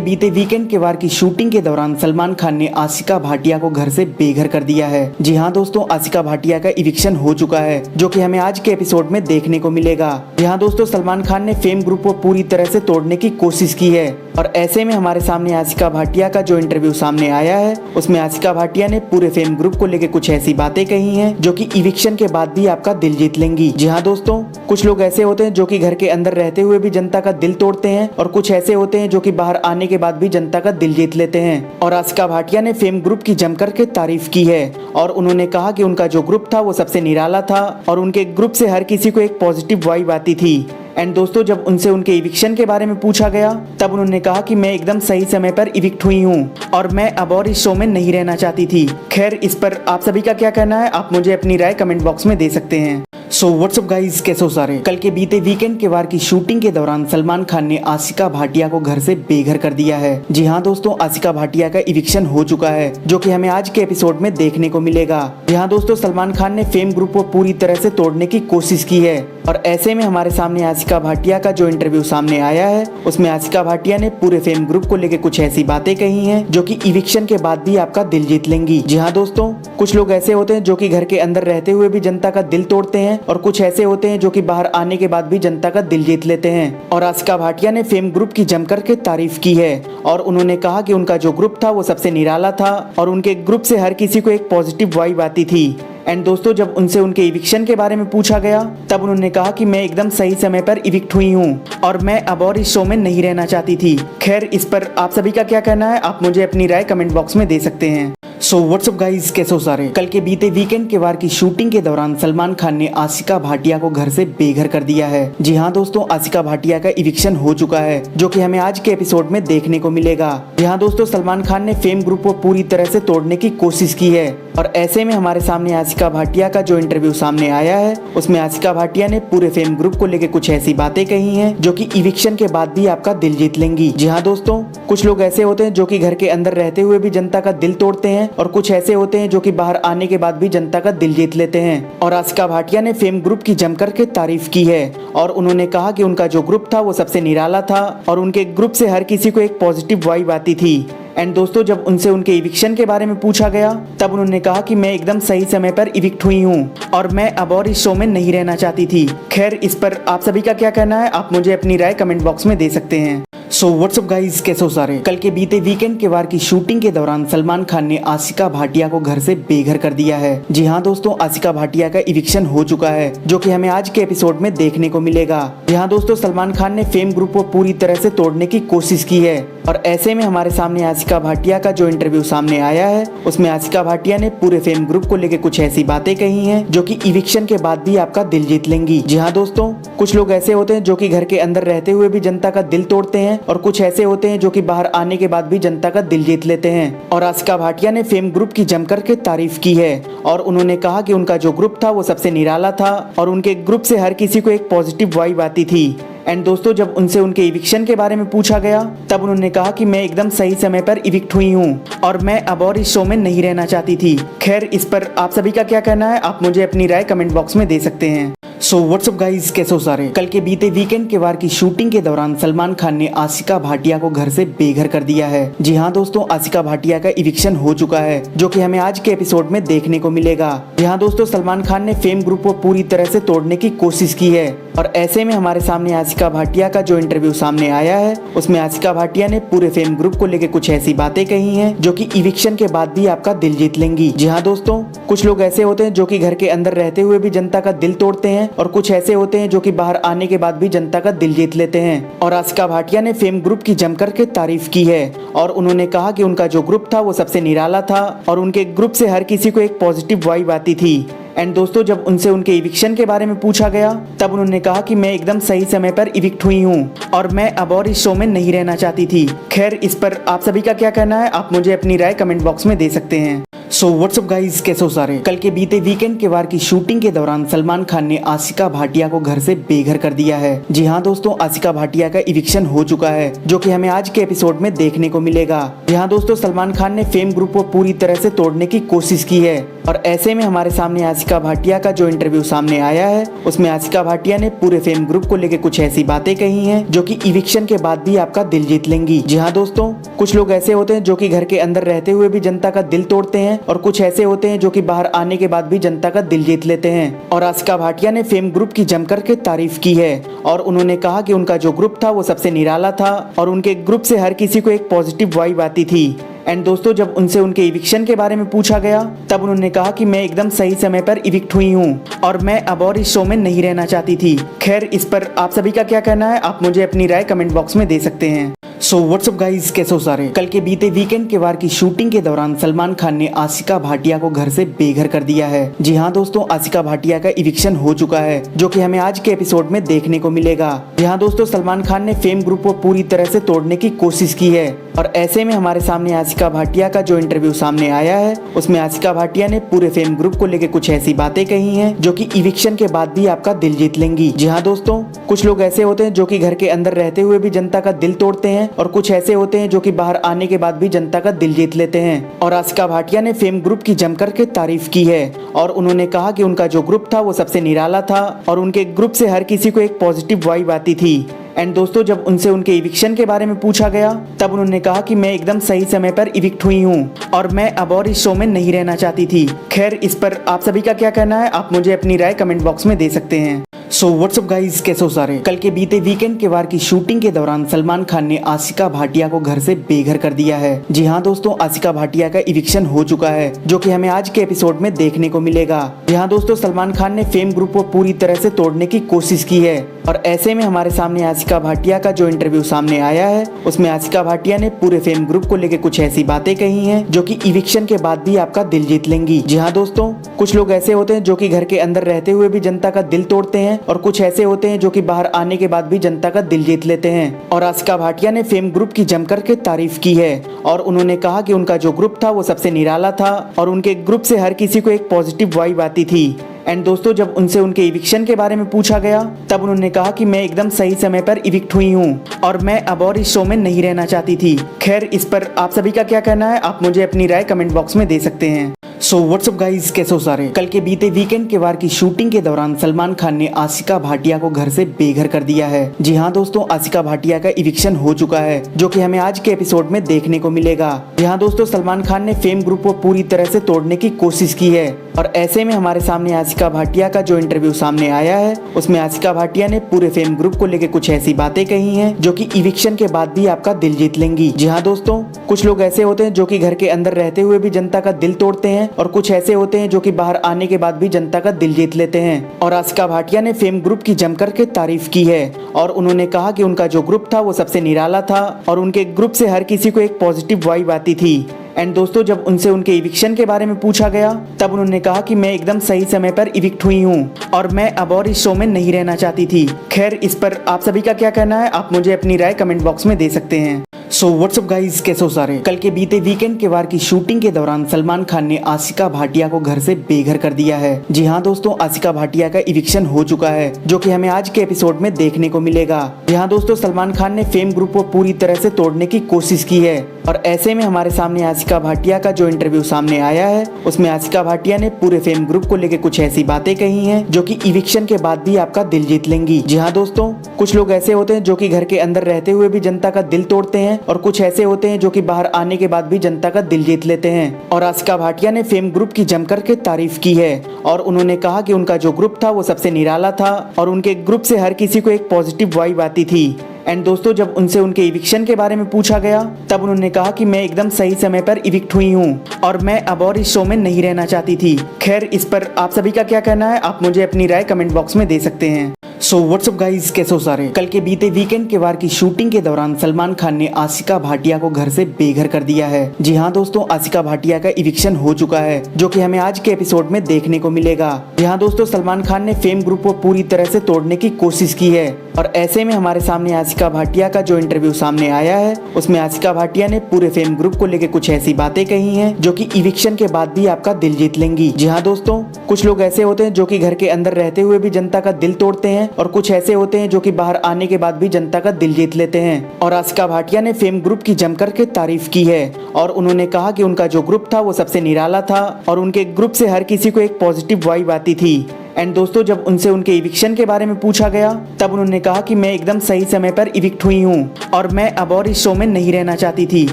बीते वीकेंड के वार की शूटिंग के दौरान सलमान खान ने आशिका भाटिया को घर से बेघर कर दिया है। जी हाँ दोस्तों, आशिका भाटिया का इविक्शन हो चुका है, जो कि हमें आज के एपिसोड में देखने को मिलेगा। जी हाँ दोस्तों, सलमान खान ने फेम ग्रुप को पूरी तरह से तोड़ने की कोशिश की है और ऐसे में हमारे सामने आशिका भाटिया का जो इंटरव्यू सामने आया है, उसमें आशिका भाटिया ने पूरे फेम ग्रुप को लेकर कुछ ऐसी बातें कही हैं जो कि इविक्शन के बाद भी आपका दिल जीत लेंगी। जी हाँ दोस्तों, कुछ लोग ऐसे होते हैं जो कि घर के अंदर रहते हुए भी जनता का दिल तोड़ते हैं और कुछ ऐसे होते हैं जो कि बाहर आने के बाद भी जनता का दिल जीत लेते हैं। और आशिका भाटिया ने फेम ग्रुप की जमकर के तारीफ की है और उन्होंने कहा कि उनका जो ग्रुप था वो सबसे निराला था और उनके ग्रुप से हर किसी को एक पॉजिटिव वाइब आती थी। एंड दोस्तों, जब उनसे उनके इविक्शन के बारे में पूछा गया तब उन्होंने कहा कि मैं एकदम सही समय पर इविक्ट हुई हूँ और मैं अब और इस शो में नहीं रहना चाहती थी। खैर, इस पर आप सभी का क्या कहना है, आप मुझे अपनी राय कमेंट बॉक्स में दे सकते हैं। सो व्हाट्सअप गाइस, कैसे हो सारे। कल के बीते वीकेंड के वार की शूटिंग के दौरान सलमान खान ने आशिका भाटिया को घर से बेघर कर दिया है। जी हाँ दोस्तों, आशिका भाटिया का इविक्शन हो चुका है, जो कि हमें आज के एपिसोड में देखने को मिलेगा। जी हाँ दोस्तों, सलमान खान ने फेम ग्रुप को पूरी तरह से तोड़ने की कोशिश की है और ऐसे में हमारे सामने आशिका भाटिया का जो इंटरव्यू सामने आया है, उसमें आशिका भाटिया ने पूरे फेम ग्रुप को लेकर कुछ ऐसी बातें कही हैं जो कि इविक्शन के बाद भी आपका दिल जीत लेंगी। जी हाँ दोस्तों, कुछ लोग ऐसे होते हैं जो कि घर के अंदर रहते हुए भी जनता का दिल तोड़ते हैं और कुछ ऐसे होते हैं जो कि बाहर आने के बाद भी जनता का दिल जीत लेते हैं। और आशिका भाटिया ने फेम ग्रुप की जमकर के तारीफ की है और उन्होंने कहा कि उनका जो ग्रुप था वो सबसे निराला था और उनके ग्रुप से हर किसी को एक पॉजिटिव वाइब आती थी। एंड दोस्तों, जब उनसे उनके इविक्शन के बारे में पूछा गया तब उन्होंने कहा कि मैं एकदम सही समय पर इविक्ट हुई हूँ और मैं अब और इस शो में नहीं रहना चाहती थी। खैर, इस पर आप सभी का क्या कहना है, आप मुझे अपनी राय कमेंट बॉक्स में दे सकते हैं। सो व्हाट्सअप गाइस, कैसे हो सारे। कल के बीते वीकेंड के वार की शूटिंग के दौरान सलमान खान ने आशिका भाटिया को घर से बेघर कर दिया है। जी हाँ दोस्तों, आशिका भाटिया का इविक्शन हो चुका है, जो कि हमें आज के एपिसोड में देखने को मिलेगा। जी हाँ दोस्तों, सलमान खान ने फेम ग्रुप को पूरी तरह से तोड़ने की कोशिश की है और ऐसे में हमारे सामने आशिका भाटिया का जो इंटरव्यू सामने आया है, उसमें आशिका भाटिया ने पूरे फेम ग्रुप को लेकर कुछ ऐसी बातें कही हैं जो कि इविक्शन के बाद भी आपका दिल जीत लेंगी। जी हाँ दोस्तों, कुछ लोग ऐसे होते हैं जो कि घर के अंदर रहते हुए भी जनता का दिल तोड़ते हैं और कुछ ऐसे होते हैं जो कि बाहर आने के बाद भी जनता का दिल जीत लेते हैं। और आशिका भाटिया ने फेम ग्रुप की जमकर के तारीफ की है और उन्होंने कहा कि उनका जो ग्रुप था वो सबसे निराला था और उनके ग्रुप से हर किसी को एक पॉजिटिव वाइब आती थी। एंड दोस्तों, जब उनसे उनके इविक्शन के बारे में पूछा गया तब उन्होंने कहा कि मैं एकदम सही समय पर इविक्ट हुई हूँ और मैं अब और इस शो में नहीं रहना चाहती थी। खैर, इस पर आप सभी का क्या कहना है, आप मुझे अपनी राय कमेंट बॉक्स में दे सकते हैं। सो व्हाट्सअप गाइस, कैसे हो सारे। कल के बीते वीकेंड के वार की शूटिंग के दौरान सलमान खान ने आशिका भाटिया को घर से बेघर कर दिया है। जी हाँ दोस्तों, आशिका भाटिया का इविक्शन हो चुका है, जो कि हमें आज के एपिसोड में देखने को मिलेगा। जी हाँ दोस्तों, सलमान खान ने फेम ग्रुप को पूरी तरह से तोड़ने की कोशिश की है और ऐसे में हमारे सामने आशिका भाटिया का जो इंटरव्यू सामने आया है, उसमें आशिका भाटिया ने पूरे फेम ग्रुप को लेकर कुछ ऐसी बातें कही हैं जो कि इविक्शन के बाद भी आपका दिल जीत लेंगी। जी हाँ दोस्तों, कुछ लोग ऐसे होते हैं जो कि घर के अंदर रहते हुए भी जनता का दिल तोड़ते हैं और कुछ ऐसे होते हैं जो कि बाहर आने के बाद भी जनता का दिल जीत लेते हैं। और आशिका भाटिया ने फेम ग्रुप की जमकर के तारीफ की है और उन्होंने कहा कि उनका जो ग्रुप था वो सबसे निराला था और उनके ग्रुप से हर किसी को एक पॉजिटिव वाइब आती थी। एंड दोस्तों, जब उनसे उनके इविक्शन के बारे में पूछा गया तब उन्होंने कहा कि मैं एकदम सही समय पर इविक्ट हुई हूँ और मैं अब और इस शो में नहीं रहना चाहती थी। खैर, इस पर आप सभी का क्या कहना है, आप मुझे अपनी राय कमेंट बॉक्स में दे सकते हैं। सो व्हाट्सअप गाइस, कैसे हो सारे। कल के बीते वीकेंड के वार की शूटिंग के दौरान सलमान खान ने आशिका भाटिया को घर से बेघर कर दिया है। जी हाँ दोस्तों, आशिका भाटिया का इविक्शन हो चुका है, जो कि हमें आज के एपिसोड में देखने को मिलेगा। जी हाँ दोस्तों, सलमान खान ने फेम ग्रुप को पूरी तरह से तोड़ने की कोशिश की है और ऐसे में हमारे सामने आशिका भाटिया का जो इंटरव्यू सामने आया है उसमें आशिका भाटिया ने पूरे फेम ग्रुप को लेकर कुछ ऐसी बातें कही हैं जो कि इविक्शन के बाद भी आपका दिल जीत लेंगी। जी हाँ दोस्तों, कुछ लोग ऐसे होते हैं जो कि घर के अंदर रहते हुए भी जनता का दिल तोड़ते हैं और कुछ ऐसे होते हैं जो कि बाहर आने के बाद भी जनता का दिल जीत लेते हैं। और आशिका भाटिया ने फेम ग्रुप की जमकर के तारीफ की है और उन्होंने कहा कि उनका जो ग्रुप था वो सबसे निराला था और उनके ग्रुप से हर किसी को एक पॉजिटिव वाइब आती थी। एंड दोस्तों, जब उनसे उनके इविक्शन के बारे में पूछा गया तब उन्होंने कहा कि मैं एकदम सही समय पर इविक्ट हुई हूँ और मैं अब और इस शो में नहीं रहना चाहती थी। खैर, इस पर आप सभी का क्या कहना है, आप मुझे अपनी राय कमेंट बॉक्स में दे सकते हैं। सो व्हाट्सअप गाइज, कैसे हो सारे। कल के बीते वीकेंड के वार की शूटिंग के दौरान सलमान खान ने आशिका भाटिया को घर से बेघर कर दिया है। जी हाँ दोस्तों, आशिका भाटिया का इविक्शन हो चुका है जो कि हमें आज के एपिसोड में देखने को मिलेगा। जी हाँ दोस्तों, सलमान खान ने फेम ग्रुप को पूरी तरह से तोड़ने की कोशिश की है और ऐसे में हमारे सामने आशिका भाटिया का जो इंटरव्यू सामने आया है उसमें आशिका भाटिया ने पूरे फेम ग्रुप को लेकर कुछ ऐसी बातें कही हैं जो कि इविक्शन के बाद भी आपका दिल जीत लेंगी। जी हाँ दोस्तों, कुछ लोग ऐसे होते हैं जो कि घर के अंदर रहते हुए भी जनता का दिल तोड़ते हैं और कुछ ऐसे होते हैं जो कि बाहर आने के बाद भी जनता का दिल जीत लेते हैं। और आशिका भाटिया ने फेम ग्रुप की जमकर के तारीफ की है और उन्होंने कहा कि उनका जो ग्रुप था वो सबसे निराला था और उनके ग्रुप से हर किसी को एक पॉजिटिव वाइब आती थी। एंड दोस्तों, जब उनसे उनके इविक्शन के बारे में पूछा गया तब उन्होंने कहा कि मैं एकदम सही समय पर इविक्ट हुई हूँ और मैं अब और इस शो में नहीं रहना चाहती थी। खैर, इस पर आप सभी का क्या कहना है, आप मुझे अपनी राय कमेंट बॉक्स में दे सकते हैं। सो व्हाट्सअप गाइज, कैसे हो सारे। कल के बीते वीकेंड के वार की शूटिंग के दौरान सलमान खान ने आशिका भाटिया को घर से बेघर कर दिया है। जी हाँ दोस्तों, आशिका भाटिया का इविक्शन हो चुका है जो कि हमें आज के एपिसोड में देखने को मिलेगा। जी हाँ दोस्तों, सलमान खान ने फेम ग्रुप को पूरी तरह से तोड़ने की कोशिश की है और ऐसे में हमारे सामने आशिका भाटिया का जो इंटरव्यू सामने आया है उसमें आशिका भाटिया ने पूरे फेम ग्रुप को लेकर कुछ ऐसी बातें कही हैं जो कि इविक्शन के बाद भी आपका दिल जीत लेंगी। जी हाँ दोस्तों, कुछ लोग ऐसे होते हैं जो कि घर के अंदर रहते हुए भी जनता का दिल तोड़ते हैं और कुछ ऐसे होते हैं जो कि बाहर आने के बाद भी जनता का दिल जीत लेते हैं। और आशिका भाटिया ने फेम ग्रुप की जमकर के तारीफ की है और उन्होंने कहा कि उनका जो ग्रुप था वो सबसे निराला था और उनके ग्रुप से हर किसी को एक पॉजिटिव वाइब आती थी। एंड दोस्तों, जब उनसे उनके इविक्शन के बारे में पूछा गया तब उन्होंने कहा कि मैं एकदम सही समय पर इविक्ट हुई हूँ और मैं अब और इस शो में नहीं रहना चाहती थी। खैर, इस पर आप सभी का क्या कहना है, आप मुझे अपनी राय कमेंट बॉक्स में दे सकते हैं। सो व्हाट्सअप गाइज, कैसे हो सारे। कल के बीते वीकेंड के वार की शूटिंग के दौरान सलमान खान ने आशिका भाटिया को घर से बेघर कर दिया है। जी हाँ दोस्तों, आशिका भाटिया का इविक्शन हो चुका है जो कि हमें आज के एपिसोड में देखने को मिलेगा। जी हाँ दोस्तों, सलमान खान ने फेम ग्रुप को पूरी तरह से तोड़ने की कोशिश की है और ऐसे में हमारे सामने आशिका भाटिया का जो इंटरव्यू सामने आया है उसमें आशिका भाटिया ने पूरे फेम ग्रुप को लेकर कुछ ऐसी बातें कही हैं जो कि इविक्शन के बाद भी आपका दिल जीत लेंगी। जी हाँ दोस्तों, कुछ लोग ऐसे होते हैं जो कि घर के अंदर रहते हुए भी जनता का दिल तोड़ते हैं और कुछ ऐसे होते हैं जो कि बाहर आने के बाद भी जनता का दिल जीत लेते हैं। और आशिका भाटिया ने फेम ग्रुप की जमकर के तारीफ की है और उन्होंने कहा कि उनका जो ग्रुप था वो सबसे निराला था और उनके ग्रुप से हर किसी को एक पॉजिटिव वाइब आती थी। एंड दोस्तों, जब उनसे उनके इविक्शन के बारे में पूछा गया तब उन्होंने कहा कि मैं एकदम सही समय पर इविक्ट हुई हूँ और मैं अब और इस शो में नहीं रहना चाहती थी। खैर, इस पर आप सभी का क्या कहना है, आप मुझे अपनी राय कमेंट बॉक्स में दे सकते हैं। सो व्हाट्सअप गाइज, कैसे हो सारे। कल के बीते वीकेंड के वार की शूटिंग के दौरान सलमान खान ने आशिका भाटिया को घर से बेघर कर दिया है। जी हाँ दोस्तों, आशिका भाटिया का इविक्शन हो चुका है जो कि हमें आज के एपिसोड में देखने को मिलेगा। जी हाँ दोस्तों, सलमान खान ने फेम ग्रुप को पूरी तरह से तोड़ने की कोशिश की है और ऐसे में हमारे सामने आशिका भाटिया का जो इंटरव्यू सामने आया है उसमें आशिका भाटिया ने पूरे फेम ग्रुप को लेकर कुछ ऐसी बातें कही हैं जो कि इविक्शन के बाद भी आपका दिल जीत लेंगी। जी हाँ दोस्तों, कुछ लोग ऐसे होते हैं जो कि घर के अंदर रहते हुए भी जनता का दिल तोड़ते हैं और कुछ ऐसे होते हैं जो कि बाहर आने के बाद भी जनता का दिल जीत लेते हैं। और आशिका भाटिया ने फेम ग्रुप की जमकर के तारीफ की है और उन्होंने कहा कि उनका जो ग्रुप था वो सबसे निराला था और उनके ग्रुप से हर किसी को एक पॉजिटिव वाइब आती थी। एंड दोस्तों, जब उनसे उनके इविक्शन के बारे में पूछा गया तब उन्होंने कहा कि मैं एकदम सही समय पर इविक्ट हुई हूँ और मैं अब और इस शो में नहीं रहना चाहती थी। खैर, इस पर आप सभी का क्या कहना है, आप मुझे अपनी राय कमेंट बॉक्स में दे सकते हैं। सो व्हाट्सअप गाइज, कैसे हो सारे। कल के बीते वीकेंड के वार की शूटिंग के दौरान सलमान खान ने आशिका भाटिया को घर से बेघर कर दिया है। जी हाँ दोस्तों, आशिका भाटिया का इविक्शन हो चुका है जो कि हमें आज के एपिसोड में देखने को मिलेगा। जी हाँ दोस्तों, सलमान खान ने फेम ग्रुप को पूरी तरह से तोड़ने की कोशिश की है और ऐसे में हमारे सामने आशिका भाटिया का जो इंटरव्यू सामने आया है उसमें आशिका भाटिया ने पूरे फेम ग्रुप को लेकर कुछ ऐसी बातें कही हैं जो कि इविक्शन के बाद भी आपका दिल जीत लेंगी। जी हाँ दोस्तों, कुछ लोग ऐसे होते हैं जो कि घर के अंदर रहते हुए भी जनता का दिल तोड़ते हैं हैं और कुछ ऐसे होते हैं जो कि बाहर आने के बाद भी जनता का दिल जीत लेते हैं। और आशिका भाटिया ने फेम ग्रुप की जमकर के तारीफ की है और उन्होंने कहा कि उनका जो ग्रुप था वो सबसे निराला था और उनके ग्रुप से हर किसी को एक पॉजिटिव वाइब आती थी। एंड दोस्तों, जब उनसे उनके इविक्शन के बारे में पूछा गया तब उन्होंने कहा कि मैं एकदम सही समय पर इविक्ट हुई हूँ और मैं अब और इस शो में नहीं रहना चाहती थी। खैर, इस पर आप सभी का क्या कहना है, आप मुझे अपनी राय कमेंट बॉक्स में दे सकते हैं। सो व्हाट्सअप गाइज, कैसे हो सारे। कल के बीते वीकेंड के वार की शूटिंग के दौरान सलमान खान ने आशिका भाटिया को घर से बेघर कर दिया है। जी हाँ दोस्तों, आशिका भाटिया का इविक्शन हो चुका है जो कि हमें आज के एपिसोड में देखने को मिलेगा। जी हाँ दोस्तों, सलमान खान ने फेम ग्रुप को पूरी तरह से तोड़ने की कोशिश की है और ऐसे में हमारे सामने आशिका भाटिया का जो इंटरव्यू सामने आया है उसमें आशिका भाटिया ने पूरे फेम ग्रुप को लेकर कुछ ऐसी बातें कही हैं जो कि इविक्शन के बाद भी आपका दिल जीत लेंगी। जी हाँ दोस्तों, कुछ लोग ऐसे होते हैं जो कि घर के अंदर रहते हुए भी जनता का दिल तोड़ते हैं और कुछ ऐसे होते हैं जो कि बाहर आने के बाद भी जनता का दिल जीत लेते हैं। और आशिका भाटिया ने फेम ग्रुप की जमकर के तारीफ की है और उन्होंने कहा कि उनका जो ग्रुप था वो सबसे निराला था और उनके ग्रुप से हर किसी को एक पॉजिटिव वाइब आती थी। एंड दोस्तों, जब उनसे उनके इविक्शन के बारे में पूछा गया तब उन्होंने कहा कि मैं एकदम सही समय पर इविक्ट हुई हूँ और मैं अब और इस शो में नहीं रहना चाहती थी।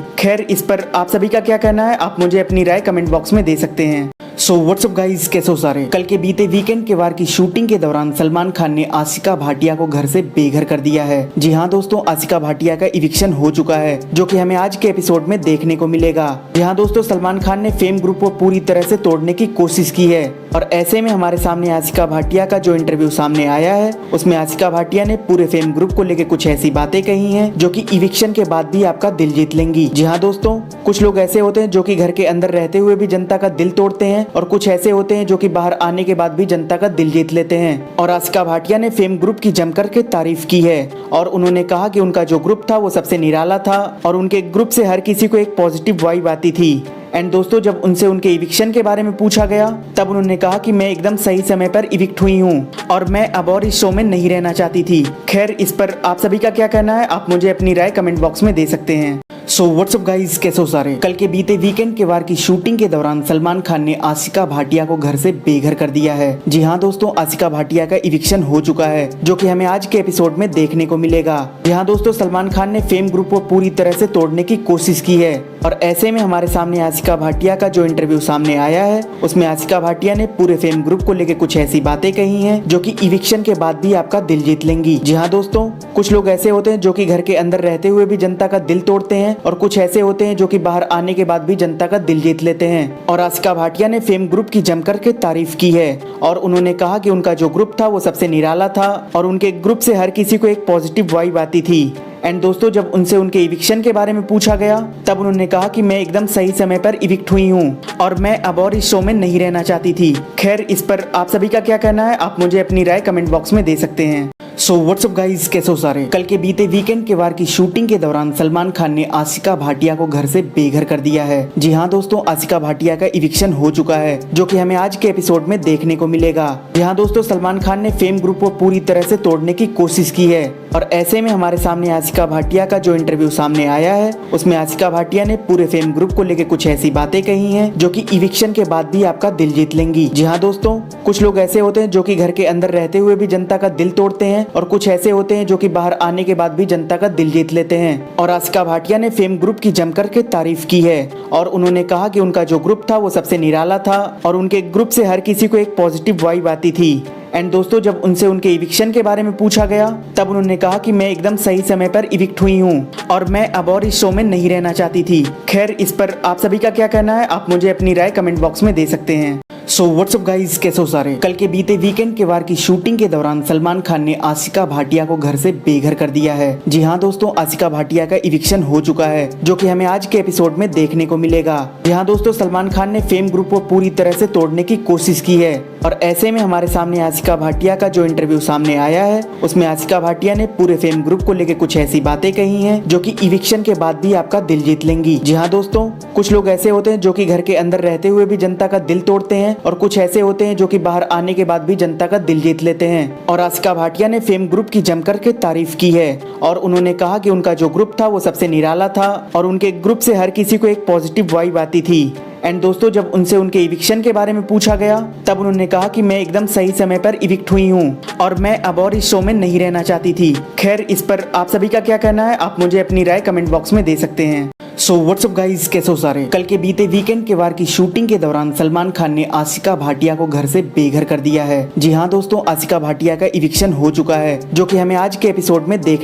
खैर, इस पर आप सभी का क्या कहना है, आप मुझे अपनी राय कमेंट बॉक्स में दे सकते हैं। सो व्हाट्सअप गाइज, कैसे हो सारे। कल के बीते वीकेंड के वार की शूटिंग के दौरान सलमान खान ने आशिका भाटिया को घर से बेघर कर दिया है। जी हाँ दोस्तों, आशिका भाटिया का इविक्शन हो चुका है जो कि हमें आज के एपिसोड में देखने को मिलेगा। जी हाँ दोस्तों, सलमान खान ने फेम ग्रुप को पूरी तरह से तोड़ने की कोशिश की है और ऐसे में हमारे सामने आशिका भाटिया का जो इंटरव्यू सामने आया है उसमें आशिका भाटिया ने पूरे फेम ग्रुप को लेकर कुछ ऐसी बातें कही हैं जो कि इविक्शन के बाद भी आपका दिल जीत लेंगी। जी हाँ दोस्तों, कुछ लोग ऐसे होते हैं जो कि घर के अंदर रहते हुए भी जनता का दिल तोड़ते हैं और कुछ ऐसे होते हैं जो कि बाहर आने के बाद भी जनता का दिल जीत लेते हैं। और आशिका भाटिया ने फेम ग्रुप की जमकर के तारीफ की है और उन्होंने कहा कि उनका जो ग्रुप था वो सबसे निराला था और उनके ग्रुप से हर किसी को एक पॉजिटिव वाइब आती थी। एंड दोस्तों, जब उनसे उनके इविक्शन के बारे में पूछा गया तब उन्होंने कहा कि मैं एकदम सही समय पर इविक्ट हुई हूँ और मैं अब और इस शो में नहीं रहना चाहती थी। खैर, इस पर आप सभी का क्या कहना है, आप मुझे अपनी राय कमेंट बॉक्स में दे सकते हैं। सो व्हाट्सअप गाइज, कैसे हो सारे। कल के बीते वीकेंड के वार की शूटिंग के दौरान सलमान खान ने आशिका भाटिया को घर से बेघर कर दिया है। जी हाँ दोस्तों, आशिका भाटिया का इविक्शन हो चुका है जो कि हमें आज के एपिसोड में देखने को मिलेगा। जी हाँ दोस्तों, सलमान खान ने फेम ग्रुप को पूरी तरह से तोड़ने की कोशिश की है और ऐसे में हमारे सामने आशिका भाटिया का जो इंटरव्यू सामने आया है उसमें आशिका भाटिया ने पूरे फेम ग्रुप को लेकर कुछ ऐसी बातें कही हैं जो कि इविक्शन के बाद भी आपका दिल जीत लेंगी। जी हाँ दोस्तों, कुछ लोग ऐसे होते हैं जो कि घर के अंदर रहते हुए भी जनता का दिल तोड़ते हैं और कुछ ऐसे होते हैं जो कि बाहर आने के बाद भी जनता का दिल जीत लेते हैं। और आशिका भाटिया ने फेम ग्रुप की जमकर के तारीफ की है और उन्होंने कहा कि उनका जो ग्रुप था वो सबसे निराला था और उनके ग्रुप से हर किसी को एक पॉजिटिव वाइब आती थी। एंड दोस्तों, जब उनसे उनके इविक्शन के बारे में पूछा गया तब उन्होंने कहा कि मैं एकदम सही समय पर इविक्ट हुई हूँ और मैं अब और इस शो में नहीं रहना चाहती थी। खैर, इस पर आप सभी का क्या कहना है, आप मुझे अपनी राय कमेंट बॉक्स में दे सकते हैं। सो व्हाट्सअप गाइज, कैसे हो सारे। कल के बीते वीकेंड के वार की शूटिंग के दौरान सलमान खान ने आशिका भाटिया को घर से बेघर कर दिया है। जी हाँ दोस्तों, आशिका भाटिया का इविक्शन हो चुका है जो कि हमें आज के एपिसोड में देखने को मिलेगा। जी हाँ दोस्तों, सलमान खान ने फेम ग्रुप को पूरी तरह से तोड़ने की कोशिश की है और ऐसे में हमारे सामने आशिका भाटिया का जो इंटरव्यू सामने आया है उसमें आशिका भाटिया ने पूरे फेम ग्रुप को लेकर कुछ ऐसी बातें कही हैं जो कि इविक्शन के बाद भी आपका दिल जीत लेंगी। जी हाँ दोस्तों, कुछ लोग ऐसे होते हैं जो कि घर के अंदर रहते हुए भी जनता का दिल तोड़ते हैं और कुछ ऐसे होते हैं जो कि बाहर आने के बाद भी जनता का दिल जीत लेते हैं। और आशिका भाटिया ने फेम ग्रुप की जमकर के तारीफ की है और उन्होंने कहा कि उनका जो ग्रुप था वो सबसे निराला था और उनके ग्रुप से हर किसी को एक पॉजिटिव वाइब आती थी। एंड दोस्तों, जब उनसे उनके इविक्शन के बारे में पूछा गया तब उन्होंने कहा कि मैं एकदम सही समय पर इविक्ट हुई हूँ और मैं अब और इस शो में नहीं रहना चाहती थी। खैर, इस पर आप सभी का क्या कहना है, आप मुझे अपनी राय कमेंट बॉक्स में दे सकते हैं। सो व्हाट्सअप गाइज, कैसे हो सारे। कल के बीते वीकेंड के वार की शूटिंग के दौरान सलमान खान ने आशिका भाटिया को घर से बेघर कर दिया है। जी हाँ दोस्तों, आशिका भाटिया का इविक्शन हो चुका है जो कि हमें आज के एपिसोड में देखने को मिलेगा। जी हाँ दोस्तों, सलमान खान ने फेम ग्रुप को पूरी तरह से तोड़ने की कोशिश की है और ऐसे में हमारे सामने आशिका भाटिया का जो इंटरव्यू सामने आया है उसमें आशिका भाटिया ने पूरे फेम ग्रुप को लेकर कुछ ऐसी बातें कही हैं जो कि इविक्शन के बाद भी आपका दिल जीत लेंगी। जी हाँ दोस्तों, कुछ लोग ऐसे होते हैं जो कि घर के अंदर रहते हुए भी जनता का दिल तोड़ते हैं और कुछ ऐसे होते हैं जो कि बाहर आने के बाद भी जनता का दिल जीत लेते हैं। और आशिका भाटिया ने फेम ग्रुप की जमकर के तारीफ की है और उन्होंने कहा कि उनका जो ग्रुप था वो सबसे निराला था और उनके ग्रुप से हर किसी को एक पॉजिटिव वाइब आती थी। एंड दोस्तों जब उनसे उनके इविक्शन के बारे में पूछा गया तब उन्होंने कहा कि मैं एकदम सही समय पर इविक्ट हुई हूँ और मैं अब और इस शो में नहीं रहना चाहती थी। खैर इस पर आप सभी का क्या कहना है, आप मुझे अपनी राय कमेंट बॉक्स में दे सकते हैं। सो व्हाट्सअप गाइस, कैसे हो सारे। कल के बीते वीकेंड के वार की शूटिंग के दौरान सलमान खान ने आशिका भाटिया को घर से बेघर कर दिया है। जी हाँ दोस्तों, आशिका भाटिया का इविक्शन हो चुका है जो कि हमें आज के एपिसोड में देखने